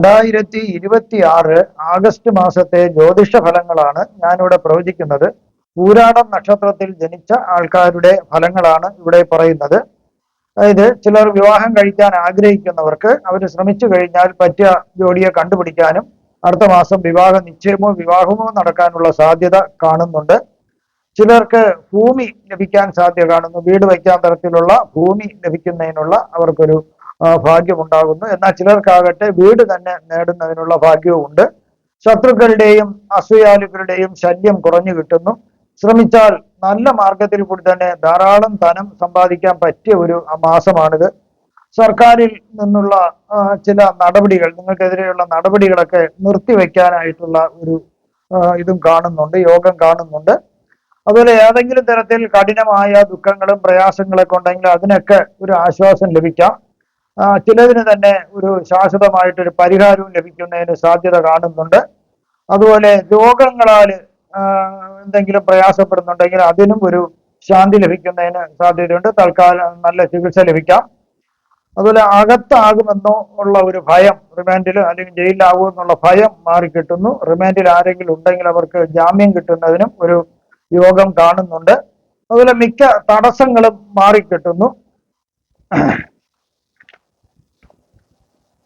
2026 August മാസത്തെ ജ്യോതിഷ ഫലങ്ങളാണ് ഞാനിവിടെ പ്രവചിക്കുന്നത്. പൂരാടം നക്ഷത്രത്തിൽ ജനിച്ച ആൾക്കാരുടെ ഫലങ്ങളാണ് ഇവിടെ പറയുന്നത്. അതായത് ചിലർ വിവാഹം കഴിക്കാൻ ആഗ്രഹിക്കുന്നവർക്ക് അവർ ശ്രമിച്ചു കഴിഞ്ഞാൽ പറ്റിയ ജോഡിയെ കണ്ടുപിടിക്കാനും അടുത്ത മാസം വിവാഹ നിശ്ചയമോ വിവാഹമോ നടക്കാനുള്ള സാധ്യത കാണുന്നുണ്ട്. ചിലർക്ക് ഭൂമി ലഭിക്കാൻ സാധ്യത കാണുന്നു. വീട് വയ്ക്കാൻ തരത്തിലുള്ള ഭൂമി ലഭിക്കുന്നതിനുള്ള അവർക്കൊരു ഭാഗ്യമുണ്ടാകുന്നു. എന്നാൽ ചിലർക്കാകട്ടെ വീട് തന്നെ നേടുന്നതിനുള്ള ഭാഗ്യവും ഉണ്ട്. ശത്രുക്കളുടെയും അസൂയാലുക്കളുടെയും ശല്യം കുറഞ്ഞു കിട്ടുന്നു. ശ്രമിച്ചാൽ നല്ല മാർഗത്തിൽ കൂടി തന്നെ ധാരാളം ധനം സമ്പാദിക്കാൻ പറ്റിയ ഒരു മാസമാണിത്. സർക്കാരിൽ നിന്നുള്ള ചില നടപടികൾ, നിങ്ങൾക്കെതിരെയുള്ള നടപടികളൊക്കെ നിർത്തിവെക്കാനായിട്ടുള്ള ഒരു ഇതും കാണുന്നുണ്ട്, യോഗം കാണുന്നുണ്ട്. അതുപോലെ ഏതെങ്കിലും തരത്തിൽ കഠിനമായ ദുഃഖങ്ങളും പ്രയാസങ്ങളൊക്കെ ഉണ്ടെങ്കിൽ അതിനൊക്കെ ഒരു ആശ്വാസം ലഭിക്കാം. ചിലതിന് തന്നെ ഒരു ശാശ്വതമായിട്ടൊരു പരിഹാരവും ലഭിക്കുന്നതിന് സാധ്യത കാണുന്നുണ്ട്. അതുപോലെ രോഗങ്ങളാൽ എന്തെങ്കിലും പ്രയാസപ്പെടുന്നുണ്ടെങ്കിൽ അതിനും ഒരു ശാന്തി ലഭിക്കുന്നതിന് സാധ്യതയുണ്ട്. തൽക്കാലം നല്ല ചികിത്സ ലഭിക്കാം. അതുപോലെ അകത്താകുമെന്നോ ഉള്ള ഒരു ഭയം, റിമാൻഡിൽ അല്ലെങ്കിൽ ജയിലിലാകുമെന്നുള്ള ഭയം മാറിക്കിട്ടുന്നു. റിമാൻഡിൽ ആരെങ്കിലും ഉണ്ടെങ്കിൽ അവർക്ക് ജാമ്യം കിട്ടുന്നതിനും ഒരു യോഗം കാണുന്നുണ്ട്. അതുപോലെ മിക്ക തടസ്സങ്ങളും മാറിക്കിട്ടുന്നു.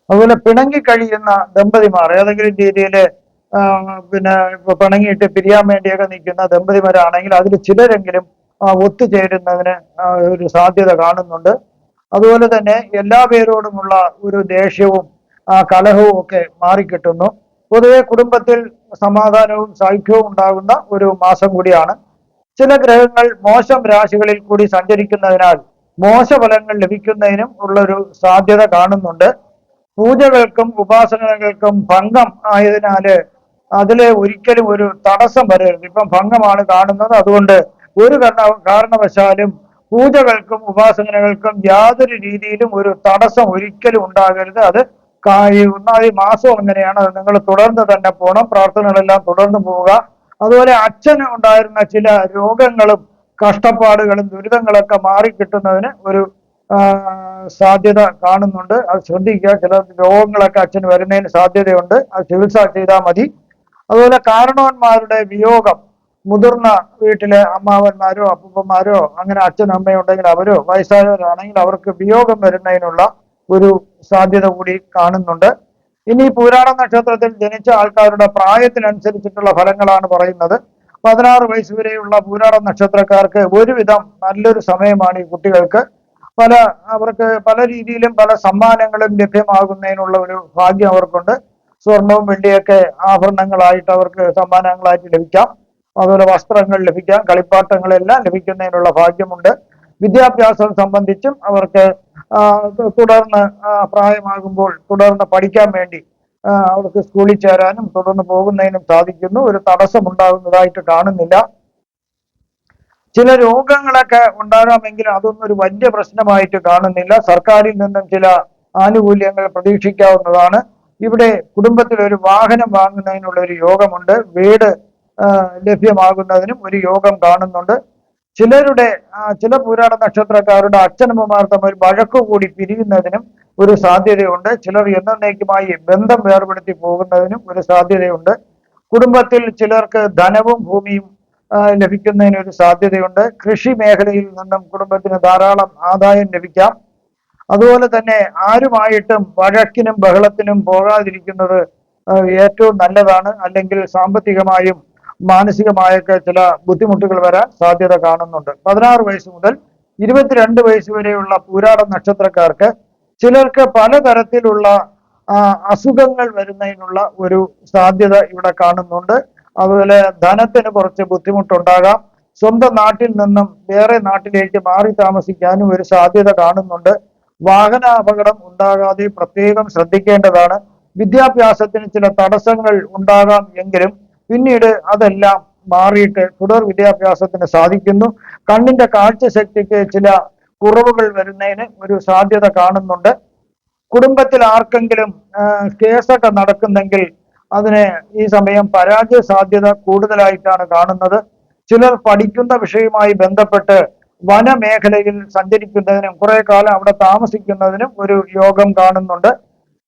അതുപോലെ പിണങ്ങിക്കഴിയുന്ന ദമ്പതിമാർ, ഏതെങ്കിലും രീതിയിൽ പിണങ്ങിയിട്ട് പിരിയാൻ വേണ്ടിയൊക്കെ നിൽക്കുന്ന ദമ്പതിമാരാണെങ്കിൽ അതിൽ ചിലരെങ്കിലും ഒത്തുചേരുന്നതിന് ഒരു സാധ്യത കാണുന്നുണ്ട്. അതുപോലെ തന്നെ എല്ലാ പേരോടുമുള്ള ഒരു ദേഷ്യവും കലഹവും ഒക്കെ മാറിക്കിട്ടുന്നു. പൊതുവെ കുടുംബത്തിൽ സമാധാനവും സൗഖ്യവും ഉണ്ടാകുന്ന ഒരു മാസം കൂടിയാണ്. ചില ഗ്രഹങ്ങൾ മോശം രാശികളിൽ കൂടി സഞ്ചരിക്കുന്നതിനാൽ മോശഫലങ്ങൾ ലഭിക്കുന്നതിനും ഉള്ളൊരു സാധ്യത കാണുന്നുണ്ട്. പൂജകൾക്കും ഉപാസനകൾക്കും ഭംഗം ആയതിനാല് അതില് ഒരിക്കലും ഒരു തടസ്സം വരരുത്. ഇപ്പം ഭംഗമാണ് കാണുന്നത്, അതുകൊണ്ട് ഒരു കാരണവശാലും പൂജകൾക്കും ഉപാസനകൾക്കും യാതൊരു രീതിയിലും ഒരു തടസ്സം ഒരിക്കലും ഉണ്ടാകരുത്. അത് ഒന്നാമത് മാസം അങ്ങനെയാണ്. അത് നിങ്ങൾ തുടർന്ന് തന്നെ പോകണം, പ്രാർത്ഥനകളെല്ലാം തുടർന്ന് പോവുക. അതുപോലെ അച്ഛന് ഉണ്ടായിരുന്ന ചില രോഗങ്ങളും കഷ്ടപ്പാടുകളും ദുരിതങ്ങളൊക്കെ മാറിക്കിട്ടുന്നതിന് ഒരു സാധ്യത കാണുന്നുണ്ട്. അത് ശ്രദ്ധിക്കുക. ചില രോഗങ്ങളൊക്കെ അച്ഛന് വരുന്നതിന് സാധ്യതയുണ്ട്. അത് ചികിത്സ ചെയ്താൽ മതി. അതുപോലെ കാരണവന്മാരുടെ വിയോഗം, മുതിർന്ന വീട്ടിലെ അമ്മാവന്മാരോ അപ്പൂപ്പന്മാരോ അങ്ങനെ അച്ഛനും അമ്മയോ ഉണ്ടെങ്കിൽ അവരോ വയസ്സായവരാണെങ്കിൽ അവർക്ക് വിയോഗം വരുന്നതിനുള്ള ഒരു സാധ്യത കൂടി കാണുന്നുണ്ട്. ഇനി പൂരാട നക്ഷത്രത്തിൽ ജനിച്ച ആൾക്കാരുടെ പ്രായത്തിനനുസരിച്ചിട്ടുള്ള ഫലങ്ങളാണ് പറയുന്നത്. 16 വയസ്സ് വരെയുള്ള പൂരാട നക്ഷത്രക്കാർക്ക് ഒരുവിധം നല്ലൊരു സമയമാണ് ഈ കുട്ടികൾക്ക്. അവർക്ക് പല രീതിയിലും പല സമ്മാനങ്ങളും ലഭ്യമാകുന്നതിനുള്ള ഒരു ഭാഗ്യം അവർക്കുണ്ട്. സ്വർണവും വെള്ളിയൊക്കെ ആഭരണങ്ങളായിട്ട് അവർക്ക് സമ്മാനങ്ങളായിട്ട് ലഭിക്കാം. അതുപോലെ വസ്ത്രങ്ങൾ ലഭിക്കാം, കളിപ്പാട്ടങ്ങളെല്ലാം ലഭിക്കുന്നതിനുള്ള ഭാഗ്യമുണ്ട്. വിദ്യാഭ്യാസം സംബന്ധിച്ചും അവർക്ക് തുടർന്ന് പ്രായമാകുമ്പോൾ തുടർന്ന് പഠിക്കാൻ വേണ്ടി അവർക്ക് സ്കൂളിൽ ചേരാനും തുടർന്ന് പോകുന്നതിനും സാധിക്കുന്നു. ഒരു തടസ്സം ഉണ്ടാകുന്നതായിട്ട് കാണുന്നില്ല. ചില രോഗങ്ങളൊക്കെ ഉണ്ടാകാമെങ്കിൽ അതൊന്നും ഒരു വലിയ പ്രശ്നമായിട്ട് കാണുന്നില്ല. സർക്കാരിൽ നിന്നും ചില ആനുകൂല്യങ്ങൾ പ്രതീക്ഷിക്കാവുന്നതാണ്. ഇവിടെ കുടുംബത്തിൽ ഒരു വാഹനം വാങ്ങുന്നതിനുള്ള ഒരു യോഗമുണ്ട്. വീട് ലഭ്യമാകുന്നതിനും ഒരു യോഗം കാണുന്നുണ്ട്. ചില പൂരാട നക്ഷത്രക്കാരുടെ അച്ഛനമ്മമാർ തമ്മിൽ വഴക്കു കൂടി പിരിയുന്നതിനും ഒരു സാധ്യതയുണ്ട്. ചിലർ എന്നേക്കുമായി ബന്ധം വേർപെടുത്തി പോകുന്നതിനും ഒരു സാധ്യതയുണ്ട്. കുടുംബത്തിൽ ചിലർക്ക് ധനവും ഭൂമിയും ലഭിക്കുന്നതിന് ഒരു സാധ്യതയുണ്ട്. കൃഷി മേഖലയിൽ നിന്നും കുടുംബത്തിന് ധാരാളം ആദായം ലഭിക്കാം. അതുപോലെ തന്നെ ആരുമായിട്ടും വഴക്കിനും ബഹളത്തിനും പോകാതിരിക്കുന്നത് ഏറ്റവും നല്ലതാണ്. അല്ലെങ്കിൽ സാമ്പത്തികമായും മാനസികമായൊക്കെ ചില ബുദ്ധിമുട്ടുകൾ വരാൻ സാധ്യത കാണുന്നുണ്ട്. 16 വയസ്സ് മുതൽ 22 വയസ്സ് വരെയുള്ള പൂരാട നക്ഷത്രക്കാർക്ക് ചിലർക്ക് പലതരത്തിലുള്ള അസുഖങ്ങൾ വരുന്നതിനുള്ള ഒരു സാധ്യത ഇവിടെ കാണുന്നുണ്ട്. അതുപോലെ ധനത്തിന് കുറച്ച് ബുദ്ധിമുട്ടുണ്ടാകാം. സ്വന്തം നാട്ടിൽ നിന്നും വേറെ നാട്ടിലേക്ക് മാറി താമസിക്കാനും ഒരു സാധ്യത കാണുന്നുണ്ട്. വാഹനാപകടം ഉണ്ടാകാതെ പ്രത്യേകം ശ്രദ്ധിക്കേണ്ടതാണ്. വിദ്യാഭ്യാസത്തിന് ചില തടസ്സങ്ങൾ ഉണ്ടാകാം എങ്കിലും പിന്നീട് അതെല്ലാം മാറിയിട്ട് തുടർ വിദ്യാഭ്യാസത്തിന് സാധിക്കുന്നു. കണ്ണിന്റെ കാഴ്ചശക്തിക്ക് ചില കുറവുകൾ വരുന്നതിന് ഒരു സാധ്യത കാണുന്നുണ്ട്. കുടുംബത്തിൽ ആർക്കെങ്കിലും കേസൊക്കെ നടക്കുന്നെങ്കിൽ അതിന് ഈ സമയം പരാജയ സാധ്യത കൂടുതലായിട്ടാണ് കാണുന്നത്. ചിലർ പഠിക്കുന്ന വിഷയവുമായി ബന്ധപ്പെട്ട് വനമേഖലയിൽ സഞ്ചരിക്കുന്നതിനും കുറെ കാലം അവിടെ താമസിക്കുന്നതിനും ഒരു യോഗം കാണുന്നുണ്ട്.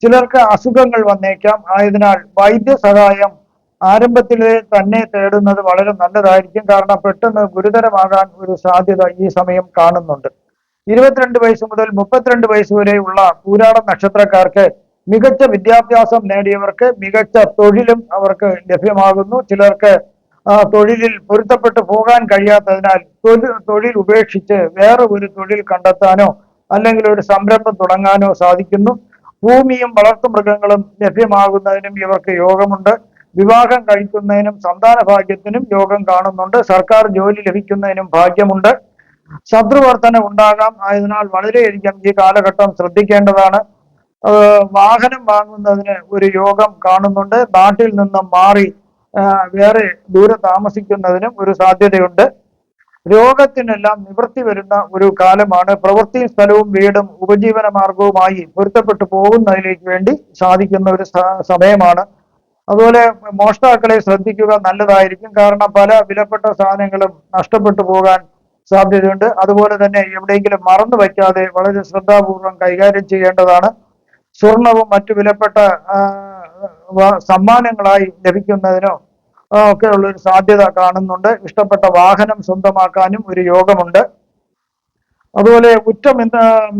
ചിലർക്ക് അസുഖങ്ങൾ വന്നേക്കാം. ആയതിനാൽ വൈദ്യസഹായം ആരംഭത്തിലെ തന്നെ തേടുന്നത് വളരെ നല്ലതായിരിക്കും. കാരണം പെട്ടെന്ന് ഗുരുതരമാകാൻ ഒരു സാധ്യത ഈ സമയം കാണുന്നുണ്ട്. 22 വയസ്സ് മുതൽ 32 വയസ്സ് വരെയുള്ള പൂരാട നക്ഷത്രക്കാർക്ക് മികച്ച വിദ്യാഭ്യാസം നേടിയവർക്ക് മികച്ച തൊഴിലും അവർക്ക് ലഭ്യമാകുന്നു. ചിലർക്ക് തൊഴിലിൽ പൊരുത്തപ്പെട്ടു പോകാൻ കഴിയാത്തതിനാൽ തൊഴിൽ ഉപേക്ഷിച്ച് വേറെ ഒരു തൊഴിൽ കണ്ടെത്താനോ അല്ലെങ്കിൽ ഒരു സംരംഭം തുടങ്ങാനോ സാധിക്കുന്നു. ഭൂമിയും വളർത്തുമൃഗങ്ങളും ലഭ്യമാകുന്നതിനും ഇവർക്ക് യോഗമുണ്ട്. വിവാഹം കഴിക്കുന്നതിനും സന്താന ഭാഗ്യത്തിനും യോഗം കാണുന്നുണ്ട്. സർക്കാർ ജോലി ലഭിക്കുന്നതിനും ഭാഗ്യമുണ്ട്. ശത്രുവർധന ഉണ്ടാകാം. ആയതിനാൽ വളരെയധികം ഈ കാലഘട്ടം ശ്രദ്ധിക്കേണ്ടതാണ്. വാഹനം വാങ്ങുന്നതിന് ഒരു യോഗം കാണുന്നുണ്ട്. നാട്ടിൽ നിന്നും മാറി വേറെ ദൂരെ താമസിക്കുന്നതിനും ഒരു സാധ്യതയുണ്ട്. രോഗത്തിനെല്ലാം നിവൃത്തി വരുന്ന ഒരു കാലമാണ്. പ്രവൃത്തി സ്ഥലവും വീടും ഉപജീവന മാർഗവുമായി പൊരുത്തപ്പെട്ടു പോകുന്നതിലേക്ക് വേണ്ടി സാധിക്കുന്ന ഒരു സമയമാണ്. അതുപോലെ മോഷ്ടാക്കളെ ശ്രദ്ധിക്കുക നല്ലതായിരിക്കും. കാരണം പല വിലപ്പെട്ട സാധനങ്ങളും നഷ്ടപ്പെട്ടു പോകാൻ സാധ്യതയുണ്ട്. അതുപോലെ തന്നെ എവിടെയെങ്കിലും മറന്നു വയ്ക്കാതെ വളരെ ശ്രദ്ധാപൂർവം കൈകാര്യം ചെയ്യേണ്ടതാണ്. സ്വർണവും മറ്റു വിലപ്പെട്ട സമ്മാനങ്ങളായി ലഭിക്കുന്നതിനോ ഒക്കെ ഉള്ള ഒരു സാധ്യത കാണുന്നുണ്ട്. ഇഷ്ടപ്പെട്ട വാഹനം സ്വന്തമാക്കാനും ഒരു യോഗമുണ്ട്. അതുപോലെ ഉറ്റ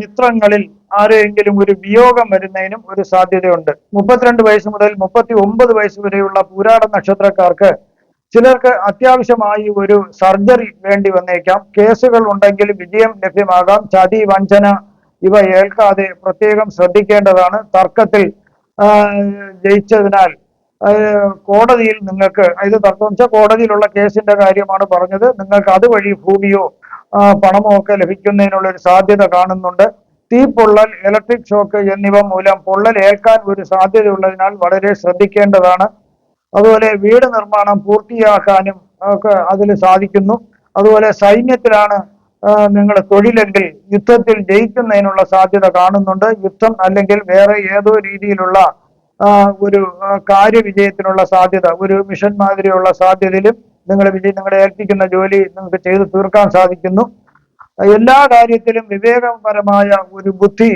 മിത്രങ്ങളിൽ ആരെങ്കിലും ഒരു വിയോഗം വരുന്നതിനും ഒരു സാധ്യതയുണ്ട്. 32 വയസ്സ് മുതൽ 39 വയസ്സ് വരെയുള്ള പൂരാട നക്ഷത്രക്കാർക്ക് ചിലർക്ക് അത്യാവശ്യമായി ഒരു സർജറി വേണ്ടി വന്നേക്കാം. കേസുകൾ ഉണ്ടെങ്കിൽ വിജയം ലഭ്യമാകാം. ചതി, വഞ്ചന ഇവ ഏൽക്കാതെ പ്രത്യേകം ശ്രദ്ധിക്കേണ്ടതാണ്. തർക്കത്തിൽ ജയിച്ചതിനാൽ കോടതിയിൽ നിങ്ങൾക്ക്, ഇത് തർക്കം വെച്ചാൽ കോടതിയിലുള്ള കേസിന്റെ കാര്യമാണ് പറഞ്ഞത്, നിങ്ങൾക്ക് അതുവഴി ഭൂമിയോ പണമോ ഒക്കെ ലഭിക്കുന്നതിനുള്ള ഒരു സാധ്യത കാണുന്നുണ്ട്. തീപ്പൊള്ളൽ, ഇലക്ട്രിക് ഷോക്ക് എന്നിവ മൂലം പൊള്ളൽ ഏൽക്കാൻ ഒരു സാധ്യതയുള്ളതിനാൽ വളരെ ശ്രദ്ധിക്കേണ്ടതാണ്. അതുപോലെ വീട് നിർമ്മാണം പൂർത്തിയാക്കാനും ഒക്കെ അതിൽ സാധിക്കുന്നു. അതുപോലെ സൈന്യത്തിലാണ് നിങ്ങൾ തൊഴിലെങ്കിൽ യുദ്ധത്തിൽ ജയിക്കുന്നതിനുള്ള സാധ്യത കാണുന്നുണ്ട്. യുദ്ധം അല്ലെങ്കിൽ വേറെ ഏതോ രീതിയിലുള്ള ഒരു കാര്യവിജയത്തിനുള്ള സാധ്യത, ഒരു മിഷൻ മാതിരിയുള്ള സാധ്യതയിലും നിങ്ങളെ ഏൽപ്പിക്കുന്ന ജോലി നിങ്ങൾക്ക് ചെയ്തു തീർക്കാൻ സാധിക്കുന്നു. എല്ലാ കാര്യത്തിലും വിവേകപരമായ ഒരു ബുദ്ധി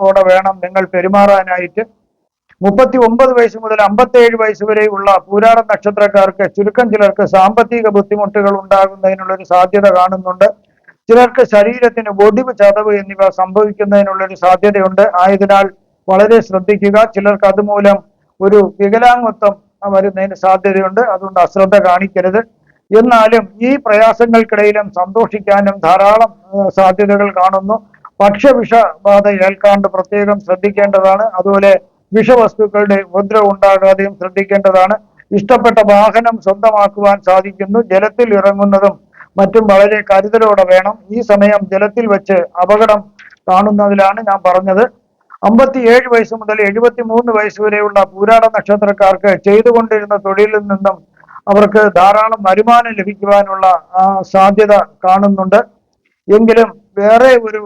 ഓടെ വേണം നിങ്ങൾ പെരുമാറാനായിട്ട്. 39 വയസ്സ് മുതൽ 57 വയസ്സ് വരെയുള്ള പൂരാട നക്ഷത്രക്കാർക്ക് ചുരുക്കം ചിലർക്ക് സാമ്പത്തിക ബുദ്ധിമുട്ടുകൾ ഉണ്ടാകുന്നതിനുള്ള ഒരു സാധ്യത കാണുന്നുണ്ട്. ചിലർക്ക് ശരീരത്തിന് ഒടിവ്, ചതവ് എന്നിവ സംഭവിക്കുന്നതിനുള്ള ഒരു സാധ്യതയുണ്ട്. ആയതിനാൽ വളരെ ശ്രദ്ധിക്കുക. ചിലർക്ക് അതുമൂലം ഒരു വികലാംഗത്വം വരുന്നതിന് സാധ്യതയുണ്ട്. അതുകൊണ്ട് അശ്രദ്ധ കാണിക്കരുത്. എന്നാലും ഈ പ്രയാസങ്ങൾക്കിടയിലും സന്തോഷിക്കാനും ധാരാളം സാധ്യതകൾ കാണുന്നു. ഭക്ഷ്യവിഷബാധ ഏൽക്കാണ്ട് പ്രത്യേകം ശ്രദ്ധിക്കേണ്ടതാണ്. അതുപോലെ വിഷവസ്തുക്കളുടെ ഉപദ്രവം ഉണ്ടാകാതെയും ശ്രദ്ധിക്കേണ്ടതാണ്. ഇഷ്ടപ്പെട്ട വാഹനം സ്വന്തമാക്കുവാൻ സാധിക്കുന്നു. ജലത്തിൽ ഇറങ്ങുന്നതും മറ്റും വളരെ കരുതലോടെ വേണം. ഈ സമയം ജലത്തിൽ വെച്ച് അപകടം കാണുന്നതിലാണ് ഞാൻ പറഞ്ഞത്. 57 വയസ്സ് മുതൽ 73 വയസ്സ് വരെയുള്ള പൂരാട നക്ഷത്രക്കാർക്ക് ചെയ്തുകൊണ്ടിരുന്ന തൊഴിലിൽ നിന്നും അവർക്ക് ധാരാളം വരുമാനം ലഭിക്കുവാനുള്ള സാധ്യത കാണുന്നുണ്ട്. എങ്കിലും വേറെ ഒരു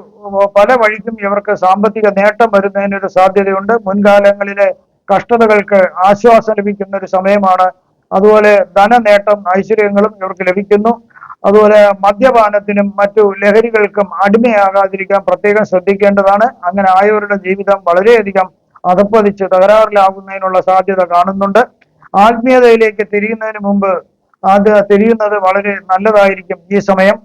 പല വഴിക്കും ഇവർക്ക് സാമ്പത്തിക നേട്ടം വരുന്നതിനൊരു സാധ്യതയുണ്ട്. മുൻകാലങ്ങളിലെ കഷ്ടതകൾക്ക് ആശ്വാസം ലഭിക്കുന്ന ഒരു സമയമാണ്. അതുപോലെ ധനനേട്ടം, ഐശ്വര്യങ്ങളും ഇവർക്ക് ലഭിക്കുന്നു. അതുപോലെ മദ്യപാനത്തിനും മറ്റു ലഹരികൾക്കും അടിമയാകാതിരിക്കാൻ പ്രത്യേകം ശ്രദ്ധിക്കേണ്ടതാണ്. അങ്ങനെ ആയവരുടെ ജീവിതം വളരെയധികം അധപ്പതിച്ച് തകരാറിലാകുന്നതിനുള്ള സാധ്യത കാണുന്നുണ്ട്. ആത്മീയതയിലേക്ക് തിരിയുന്നതിന് മുമ്പ് അത് തിരിയുന്നത് വളരെ നല്ലതായിരിക്കും ഈ സമയം.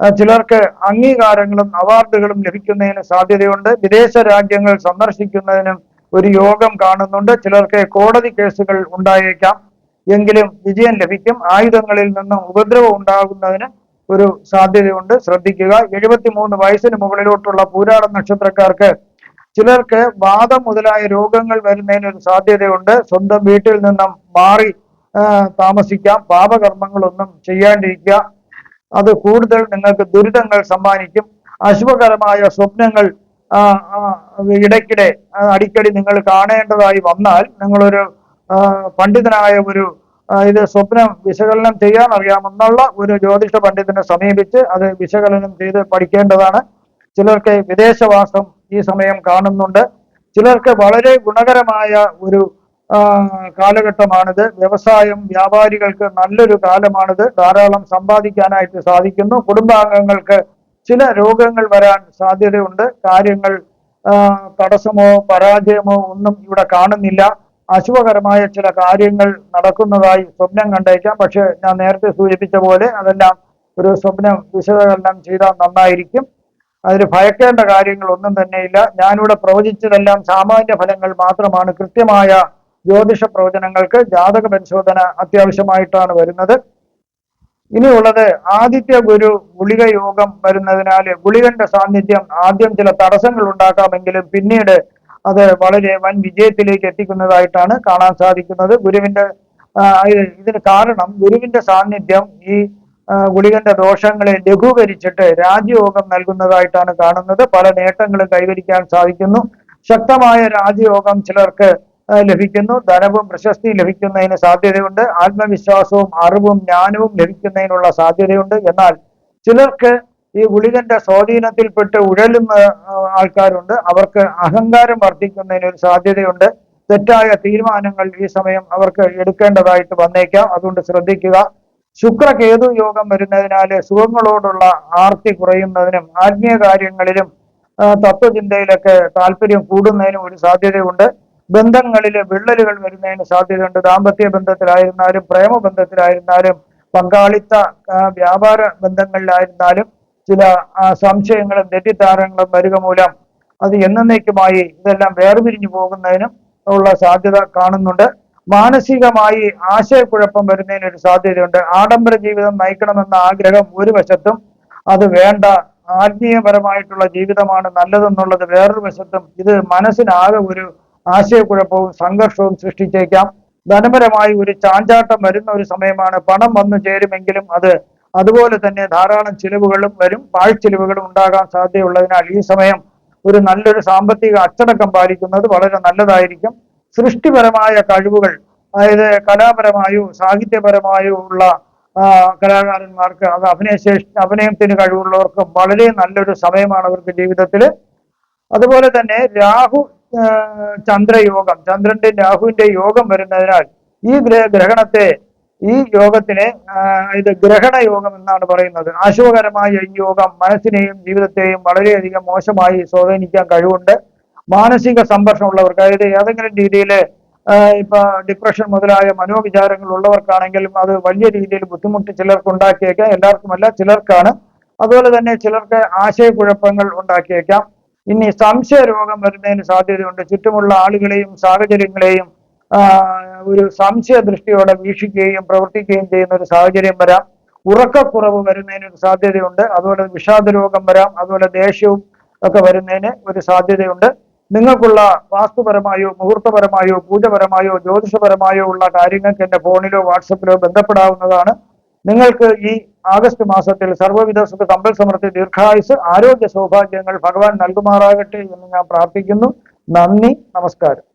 ചിലർക്ക് അംഗീകാരങ്ങളും അവാർഡുകളും ലഭിക്കുന്നതിന് സാധ്യതയുണ്ട്. വിദേശ രാജ്യങ്ങൾ സന്ദർശിക്കുന്നതിനും ഒരു യോഗം കാണുന്നുണ്ട്. ചിലർക്ക് കോടതി കേസുകൾ ഉണ്ടായേക്കാം, എങ്കിലും വിജയം ലഭിക്കും. ആയുധങ്ങളിൽ നിന്നും ഉപദ്രവം ഉണ്ടാകുന്നതിന് ഒരു സാധ്യതയുണ്ട്, ശ്രദ്ധിക്കുക. 73 വയസ്സിന് മുകളിലോട്ടുള്ള പൂരാട നക്ഷത്രക്കാർക്ക് ചിലർക്ക് വാദം മുതലായ രോഗങ്ങൾ വരുന്നതിന് ഒരു സാധ്യതയുണ്ട്. സ്വന്തം വീട്ടിൽ നിന്നും മാറി താമസിക്കാം. പാപകർമ്മങ്ങളൊന്നും ചെയ്യാണ്ടിരിക്കുക. അത് കൂടുതൽ നിങ്ങൾക്ക് ദുരിതങ്ങൾ സമ്മാനിക്കും. അശുഭകരമായ സ്വപ്നങ്ങൾ ഇടയ്ക്കിടെ അടിക്കടി നിങ്ങൾ കാണേണ്ടതായി വന്നാൽ നിങ്ങളൊരു പണ്ഡിതനായ ഒരു ഇത് സ്വപ്നം വിശകലനം ചെയ്യാൻ അറിയാമെന്നുള്ള ഒരു ജ്യോതിഷ പണ്ഡിതനെ സമീപിച്ച് അത് വിശകലനം ചെയ്ത് പഠിക്കേണ്ടതാണ്. ചിലർക്ക് വിദേശവാസം ഈ സമയം കാണുന്നുണ്ട്. ചിലർക്ക് വളരെ ഗുണകരമായ ഒരു കാലഘട്ടമാണിത്. വ്യവസായം, വ്യാപാരികൾക്ക് നല്ലൊരു കാലമാണിത്. ധാരാളം സമ്പാദിക്കാനായിട്ട് സാധിക്കുന്നു. കുടുംബാംഗങ്ങൾക്ക് ചില രോഗങ്ങൾ വരാൻ സാധ്യതയുണ്ട്. കാര്യങ്ങൾ തടസ്സമോ പരാജയമോ ഒന്നും ഇവിടെ കാണുന്നില്ല. അശുഭകരമായ ചില കാര്യങ്ങൾ നടക്കുന്നതായി സ്വപ്നം കണ്ടേക്കാം. പക്ഷെ ഞാൻ നേരത്തെ സൂചിപ്പിച്ച പോലെ അതെല്ലാം ഒരു സ്വപ്നം വിശകലനം ചെയ്താൽ നന്നായിരിക്കും. അതിൽ ഭയക്കേണ്ട കാര്യങ്ങൾ ഒന്നും തന്നെയില്ല. ഞാനിവിടെ പ്രവചിച്ചതെല്ലാം സാമാന്യ ഫലങ്ങൾ മാത്രമാണ്. കൃത്യമായ ജ്യോതിഷ പ്രവചനങ്ങൾക്ക് ജാതക പരിശോധന അത്യാവശ്യമായിട്ടാണ് വരുന്നത്. ഇനിയുള്ളത് ആദിത്യ ഗുരു ഗുളിക യോഗം വരുന്നതിനാൽ ഗുളികന്റെ സാന്നിധ്യം ആദ്യം ചില തടസ്സങ്ങൾ ഉണ്ടാക്കാമെങ്കിലും പിന്നീട് അത് വളരെ വൻ വിജയത്തിലേക്ക് എത്തിക്കുന്നതായിട്ടാണ് കാണാൻ സാധിക്കുന്നത്. ഗുരുവിന്റെ ഇതിന് കാരണം ഗുരുവിന്റെ സാന്നിധ്യം ഈ ഗുളികന്റെ ദോഷങ്ങളെ ലഘൂകരിച്ചിട്ട് രാജയോഗം നൽകുന്നതായിട്ടാണ് കാണുന്നത്. പല നേട്ടങ്ങളും കൈവരിക്കാൻ സാധിക്കുന്നു. ശക്തമായ രാജയോഗം ചിലർക്ക് ലഭിക്കുന്നു. ധനവും പ്രശസ്തിയും ലഭിക്കുന്നതിന് സാധ്യതയുണ്ട്. ആത്മവിശ്വാസവും അറിവും ജ്ഞാനവും ലഭിക്കുന്നതിനുള്ള സാധ്യതയുണ്ട്. എന്നാൽ ചിലർക്ക് ഈ ഗുളികന്റെ സ്വാധീനത്തിൽപ്പെട്ട് ഉഴലുന്ന ആൾക്കാരുണ്ട്. അവർക്ക് അഹങ്കാരം വർദ്ധിക്കുന്നതിന് ഒരു സാധ്യതയുണ്ട്. തെറ്റായ തീരുമാനങ്ങൾ ഈ സമയം അവർക്ക് എടുക്കേണ്ടതായിട്ട് വന്നേക്കാം. അതുകൊണ്ട് ശ്രദ്ധിക്കുക. ശുക്രകേതു യോഗം വരുന്നതിനാൽ സുഖങ്ങളോടുള്ള ആർത്തി കുറയുന്നതിനും ആത്മീയ കാര്യങ്ങളിലും തത്വചിന്തയിലൊക്കെ താല്പര്യം കൂടുന്നതിനും ഒരു സാധ്യതയുണ്ട്. ബന്ധങ്ങളിൽ വിള്ളലുകൾ വരുന്നതിന് സാധ്യതയുണ്ട്. ദാമ്പത്യ ബന്ധത്തിലായിരുന്നാലും പ്രേമബന്ധത്തിലായിരുന്നാലും പങ്കാളിത്ത വ്യാപാര ബന്ധങ്ങളിലായിരുന്നാലും ചില സംശയങ്ങളും തെറ്റിദ്ധാരണകളും വരിക മൂലം അത് എന്നേക്കുമായി ഇതെല്ലാം വേർപിരിഞ്ഞു പോകുന്നതിനും ഉള്ള സാധ്യത കാണുന്നുണ്ട്. മാനസികമായി ആശയക്കുഴപ്പം വരുന്നതിന് ഒരു സാധ്യതയുണ്ട്. ആഡംബര ജീവിതം നയിക്കണമെന്ന ആഗ്രഹം ഒരു വശത്തും അത് വേണ്ട ആത്മീയപരമായിട്ടുള്ള ജീവിതമാണ് നല്ലതെന്നുള്ളത് വേറൊരു വശത്തും ഇത് മനസ്സിനാകെ ഒരു ആശയക്കുഴപ്പവും സംഘർഷവും സൃഷ്ടിച്ചേക്കാം. ധനപരമായി ഒരു ചാഞ്ചാട്ടം വരുന്ന ഒരു സമയമാണ്. പണം വന്നു ചേരുമെങ്കിലും അത് അതുപോലെ തന്നെ ധാരാളം ചിലവുകളും വരും. പാഴ്ചിലവുകളും ഉണ്ടാകാൻ സാധ്യതയുള്ളതിനാൽ ഈ സമയം ഒരു നല്ലൊരു സാമ്പത്തിക അച്ചടക്കം പാലിക്കുന്നത് വളരെ നല്ലതായിരിക്കും. സൃഷ്ടിപരമായ കഴിവുകൾ, അതായത് കലാപരമായോ സാഹിത്യപരമായോ ഉള്ള കലാകാരന്മാർക്ക്, അത് അഭിനയത്തിന് കഴിവുള്ളവർക്കും വളരെ നല്ലൊരു സമയമാണ് അവർക്ക് ജീവിതത്തിൽ. അതുപോലെ തന്നെ രാഹു ചന്ദ്രയോഗം, ചന്ദ്രന്റെ രാഹുവിന്റെ യോഗം വരുന്നതിനാൽ ഈ ഈ യോഗത്തിനെ ഇത് ഗ്രഹണ യോഗം എന്നാണ് പറയുന്നത്. അശുഭകരമായ ഈ യോഗം മനസ്സിനെയും ജീവിതത്തെയും വളരെയധികം മോശമായി സ്വാധീനിക്കാൻ കഴിവുണ്ട്. മാനസിക സംഘർഷമുള്ളവർക്ക്, അതായത് ഏതെങ്കിലും രീതിയിൽ ഇപ്പൊ ഡിപ്രഷൻ മുതലായ മനോവിചാരങ്ങൾ ഉള്ളവർക്കാണെങ്കിലും അത് വലിയ രീതിയിൽ ബുദ്ധിമുട്ട് ചിലർക്ക് ഉണ്ടാക്കിയേക്കാം. എല്ലാവർക്കുമല്ല, ചിലർക്കാണ്. അതുപോലെ തന്നെ ചിലർക്ക് ആശയക്കുഴപ്പങ്ങൾ ഉണ്ടാക്കിയേക്കാം. ഇനി സംശയ രോഗം വരുന്നതിന് സാധ്യതയുണ്ട്. ചുറ്റുമുള്ള ആളുകളെയും സാഹചര്യങ്ങളെയും ഒരു സംശയ ദൃഷ്ടിയോടെ വീക്ഷിക്കുകയും പ്രവർത്തിക്കുകയും ചെയ്യുന്ന ഒരു സാഹചര്യം വരാം. ഉറക്കക്കുറവ് വരുന്നതിന് ഒരു സാധ്യതയുണ്ട്. അതുപോലെ വിഷാദ രോഗം വരാം. അതുപോലെ ദേഷ്യവും ഒക്കെ വരുന്നതിന് ഒരു സാധ്യതയുണ്ട്. നിങ്ങൾക്കുള്ള വാസ്തുപരമായോ മുഹൂർത്തപരമായോ പൂജപരമായോ ജ്യോതിഷപരമായോ ഉള്ള കാര്യങ്ങൾക്ക് എന്റെ ഫോണിലോ വാട്സപ്പിലോ ബന്ധപ്പെടാവുന്നതാണ്. നിങ്ങൾക്ക് ഈ ആഗസ്റ്റ് മാസത്തിൽ സർവ്വവിധ സുഖ സമ്പൽ സമൃദ്ധി ദീർഘായുസ് ആരോഗ്യ സൗഭാഗ്യങ്ങൾ ഭഗവാൻ നൽകുമാറാകട്ടെ എന്ന് ഞാൻ പ്രാർത്ഥിക്കുന്നു. നന്ദി, നമസ്കാരം.